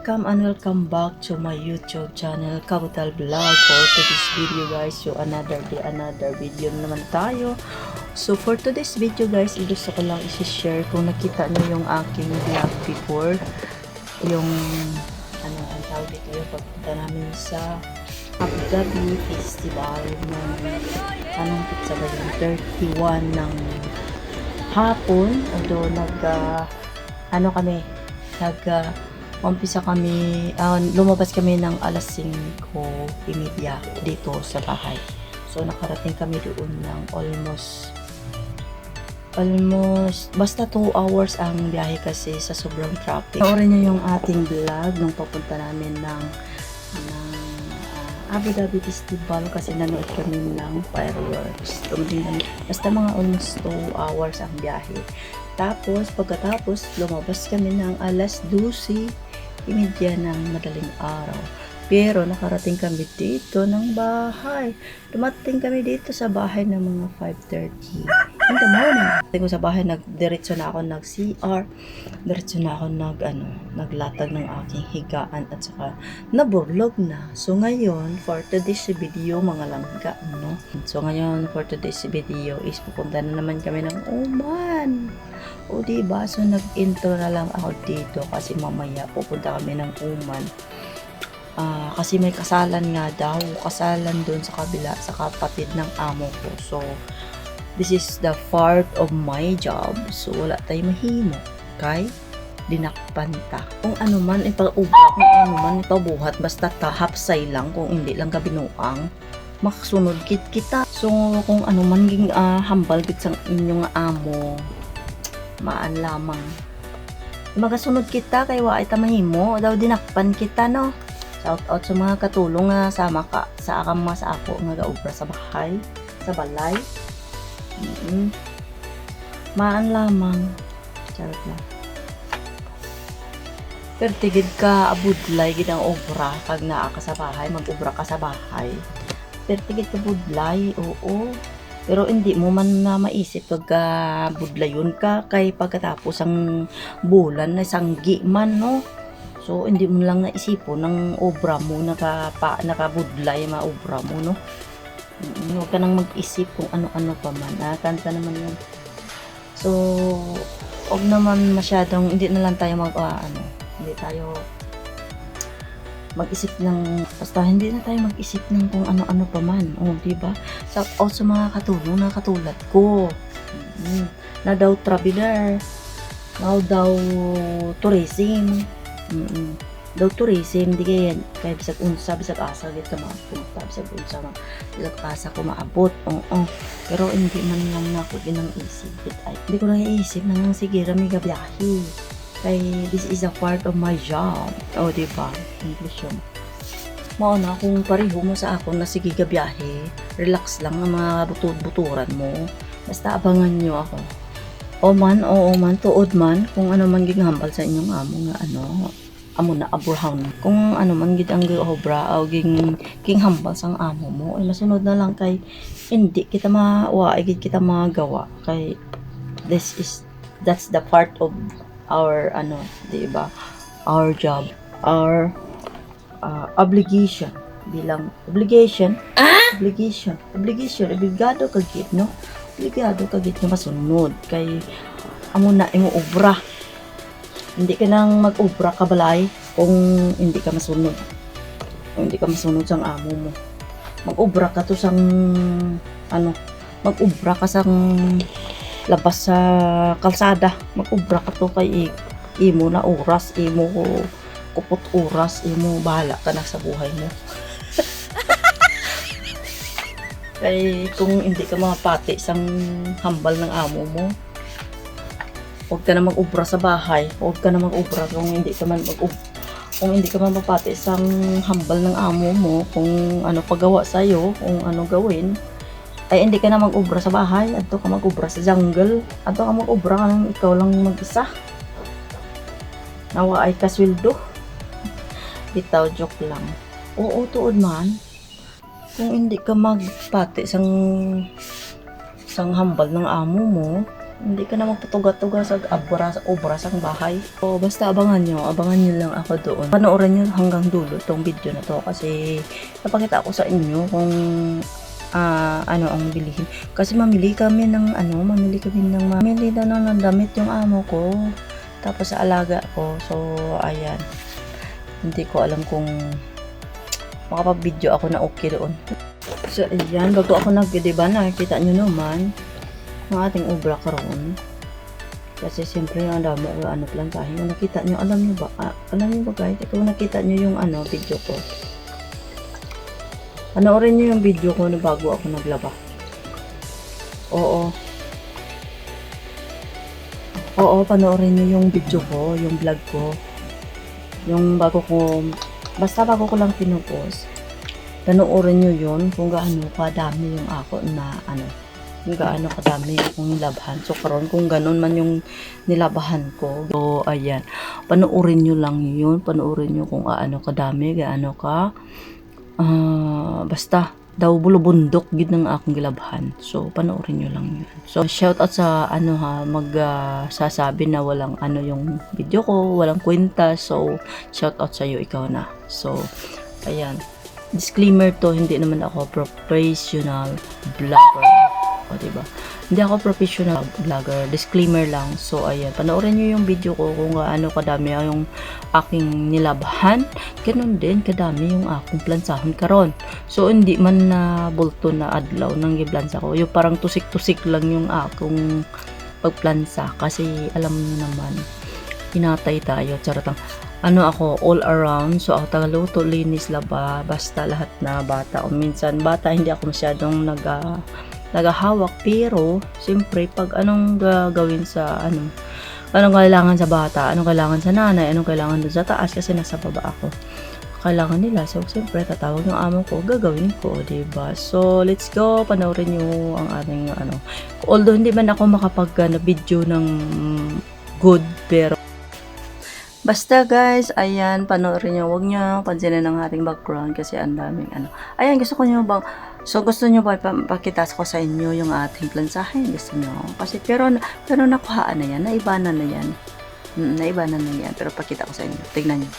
Welcome and welcome back to my YouTube channel, Kabutal Vlog. For today's video guys, so another day, another video naman tayo. So for today's video guys, gusto ko lang i-share kung nakita nyo yung aking vlog before. Yung, ano ang tawag dito, yung pagpunta namin sa Abu Dhabi Festival ng, anong pizza ba yung 31 ng hapon. Although umpisa kami, lumabas kami ng alas 5:30 dito sa bahay. So, nakarating kami doon ng almost basta 2 hours ang biyahe kasi sa sobrang traffic. Panoorin nyo yung ating vlog nung papunta namin ng Abu Dhabi Festival kasi nanood kami ng fireworks. Basta mga almost 2 hours ang biyahe. Tapos, pagkatapos, lumabas kami ng alas 12:30 ng madaling araw. Pero, nakarating kami dito ng bahay. Dumating kami dito sa bahay ng mga 5:30 in the morning. Tingko sa bahay, diretso na ako nag-CR. Diretso na ako naglatag ng aking higaan at saka naburlog na. So, ngayon, for today's video, mga langga, no? So, ngayon, for today's video is pupunta na naman kami ng Oman. O, diba? So, nag-intro na lang ako dito kasi mamaya pupunta kami ng Oman. Kasi may kasalan nga daw. Kasalan doon sa kabila, sa kapatid ng amo ko. So, this is the part of my job. So, wala tayong mahimo. Kay, dinakpan ta. Kung ano man, ipa-ubra. Kung ano man, ipabuhat. Basta hapsay lang. Kung hindi lang kabinuang. Makasunod kita. So, kung ano man, hambal git sa inyong amo. Maan lamang. Magasunod kita. Kay wa ita mahimo. Daw dinakpan kita, no? Shout out sa mga katulong nga sama ka sa akama sa ako nga gaubra sa bahay. Sa balay. Maan lamang. Charot lang. Pero tigid ka abudlay gid ang obra pag naa ka sa bahay, mag-obra ka sa bahay. Pero tigid ka budlay, oo. Pero hindi mo man na maisip pagka budlayon ka kay pagkatapos ang bulan na sanggi man, no? So hindi mo lang naisipo ng obra mo nakabudlay obra mo, no? Huwag ka nang mag-isip kung ano-ano pa man. Kanta naman yun. So, huwag naman masyadong, hindi na lang tayo hindi tayo mag-isip ng, basta hindi na tayo mag-isip ng kung ano-ano pa man. O, diba? So, also mga katulong na katulad ko. Na daw traveler. Na daw tourism. Daw tourism, di kaya bisag unsa, bisag asa git ka mapunta, bisag unsa bisag asa ko maabot. Oo. Pero hindi man lang ako ginang isip ay hindi ko lang iisip nang sige rami gabiyahe kay this is a part of my job. Oh, di ba? English yun. Mao na kung pareho mo sa ako na sige gabiyahe, relax lang ang mga buturan mo. Basta abangan nyo ako. Oo man, tuod man kung ano man gihambal sa inyong amo nga amo na Abraham. Kung ano man gid ang giobra o king hambal sang amo mo, ay masunod na lang kay hindi kita gid kita magawa kay that's the part of our di ba? Our job, our obligation bilang obligation obligado ka gid, no? Obligado ka gid na masunod kay amo na imo obra. Hindi ka nang mag-obra ka balay kung hindi ka masunod. Kung hindi ka masunod sang amo mo. Mag-obra ka to sang mag-obra ka sang labas sa kalsada. Mag-obra ka to kay imo na oras, imo kupot oras, imo bahala ka na sa buhay mo. Kay kung hindi ka mapati sang hambal ng amo mo, huwag ka na mag-ubra sa bahay. Huwag ka na mag-ubra kung hindi ka man mapati isang hambal ng amo mo, kung ano pagawa sa'yo, kung ano gawin, ay hindi ka na mag-ubra sa bahay. Ato ka mag-ubra sa jungle. Ato ka mag-ubra ka nang ikaw lang mag-isa. Nawa ay kaswildo. Bitaw, joke lang. Oo, tuod man. Kung hindi ka magpati sang hambal ng amo mo, Hindi ka na magpatuga-tuga sa obras ang bahay. So, basta abangan nyo lang ako doon. Panoorin nyo hanggang dulo itong video na to kasi napakita ko sa inyo kung ano ang bilihin. Kasi mamili kami ng damit yung amo ko. Tapos sa alaga ko. So, ayan. Hindi ko alam kung makapag-video ako na okay doon. So, ayan. Bago ako diba, nakikita nyo naman ang ating obra karon. Kasi siyempre ang dami ko plantahin. Kung nakita nyo, alam nyo ba guys, kung nakita nyo yung video ko, panoorin nyo yung video ko na bago ako naglaba. Oo, panoorin nyo yung video ko, yung vlog ko, yung bago ko lang pinupost. Panoorin nyo yun kung gaano kadami yung ako na kung gaano kadami akong nilabhan. So, karon kung ganun man yung nilabahan ko. So, ayan. Panoorin nyo lang yun. Panoorin nyo kung kadami, gaano ka. Basta, daw bulubundok gid ng akong gilabhan. So, panoorin nyo lang yun. So, shout out sa sasabi na walang yung video ko, walang kwenta. So, shout out sa iyo, ikaw na. So, ayan. Disclaimer to, hindi naman ako professional vlogger. O, diba? Hindi ako professional vlogger. Disclaimer lang. So, ayan. Panoorin nyo yung video ko kung kadami yung aking nilabhan. Ganun din, kadami yung akong plansahon karon. So, hindi man na bulto na adlaw nang giplansa ko. Yung parang tusik-tusik lang yung akong pagplansa. Kasi, alam nyo naman, hinatay tayo. Charatang. Ako, all around. So, ako tagaluto, linis, laba. Basta lahat na bata. O minsan, bata, hindi ako masyadong nagahawak. Pero, siyempre, pag anong gagawin sa, anong kailangan sa bata, anong kailangan sa nanay, anong kailangan doon sa taas, kasi nasa baba ako. Kailangan nila. So, siyempre, tatawag yung amo ko, gagawin ko, diba? So, let's go. Panoorin nyo ang ating, Although, hindi man ako makapag-video ng good, pero basta guys, ayan, panoorin nyo. Huwag nyo pansinin ang ating background kasi ang daming Ayan, gusto nyo ba pakita ko sa inyo yung ating plansahin? Gusto nyo? Kasi, pero nakuhaan na yan. Naibanan na yan. Naibanan na yan. Pero pakita ko sa inyo. Tignan nyo.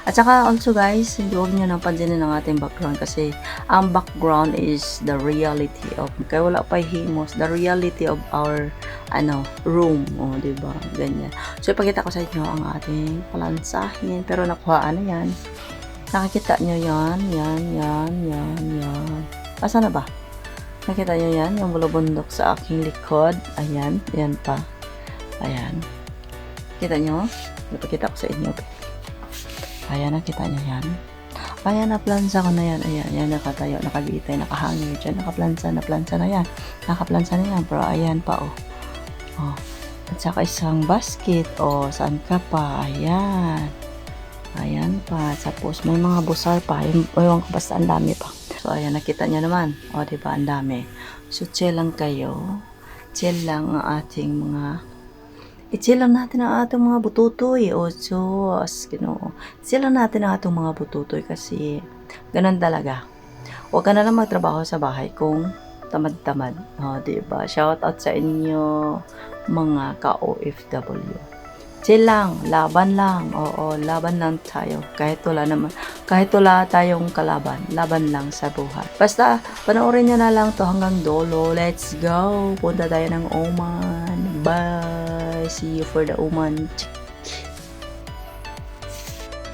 At saka also guys, huwag nyo nang pansinin ang ating background kasi ang background is the reality of, kaya wala pa himos, the reality of our room, diba? Ganyan. So, ipakita ko sa inyo ang ating palansahin, pero nakuhaan na yan. Nakikita nyo yan, yan. Asa na ba? Nakita nyo yan, yung bulubundok sa aking likod. Ayan, yan pa. Ayan. Kita nyo? Ipakita ko sa inyo. Ayan, nakita nyo yan. Ayan, naplansa ko na yan. Ayan, yan, nakatayo, nakabitay, nakahangin dyan. Naplansa na yan. Nakaplansa na yan. Pero ayan pa, At saka isang basket, saan ka pa? Ayan. Ayan pa. Tapos may mga busar pa. Ewan ko, basta ang dami pa. So, ayan, nakita nyo naman. Diba, ang dami. So, chill lang kayo. Chill lang ang ating mga i-chill lang natin ang ating mga bututoy. Diyos, Ginoo. Chill lang natin ang ating mga bututoy kasi ganun talaga. Huwag ka na lang magtrabaho sa bahay kung tamad-tamad. Diba? Shout out sa inyo mga ka-OFW. Chill lang, laban lang. Laban lang tayo. Kahit wala tayong kalaban, laban lang sa buhay. Basta, panoorin nyo na lang to hanggang dulo. Let's go! Punta tayo ng Oman. Bye! See you for the Oman.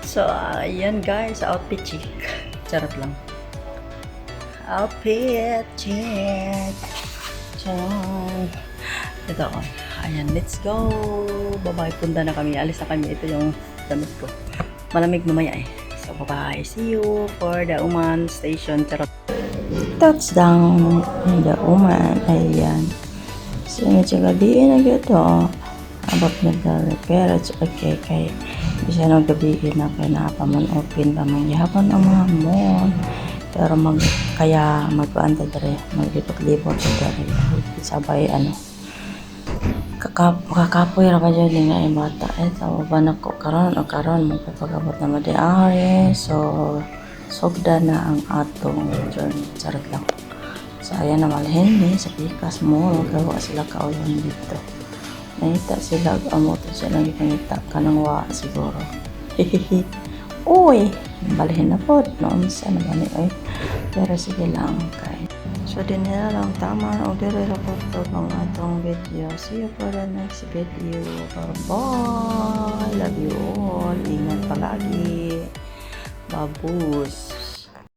So, ayan guys, outfit check. Charot lang. Outfit check. Ito, ayan, let's go. Bye-bye, punta na kami. Alis na kami. Ito yung damit ko. Malamig mamaya So, bye-bye. See you for the Oman station. Charot. Touchdown in the Oman. Ayan. So, medyo gabi na gito. Abot nag-repair. Okay, kay bisa nang gabi na kay napaman open pa man gihapon ang mga mall. Pero kaya magpaantay dere, maglibot-libot dere. Sabay kakapoy ra ba dyan nga yung bata. Tama ba na ko karon magpapagabot na madiari. So, sogda na ang atong journey. Charot lang. So, ayan na malhin sa Pikas Mall. Gawa sila kaulan dito. Nangita sila, amo to sila gipangita kanang wa siguro. Hehehe. Uy, balihin na po. Noon sa naman eh. Pero sige lang kay. So din nila lang tama o dire ra ko to ng atong video. See you for the next video. Bye. Love you all. Ingat palagi. Babus.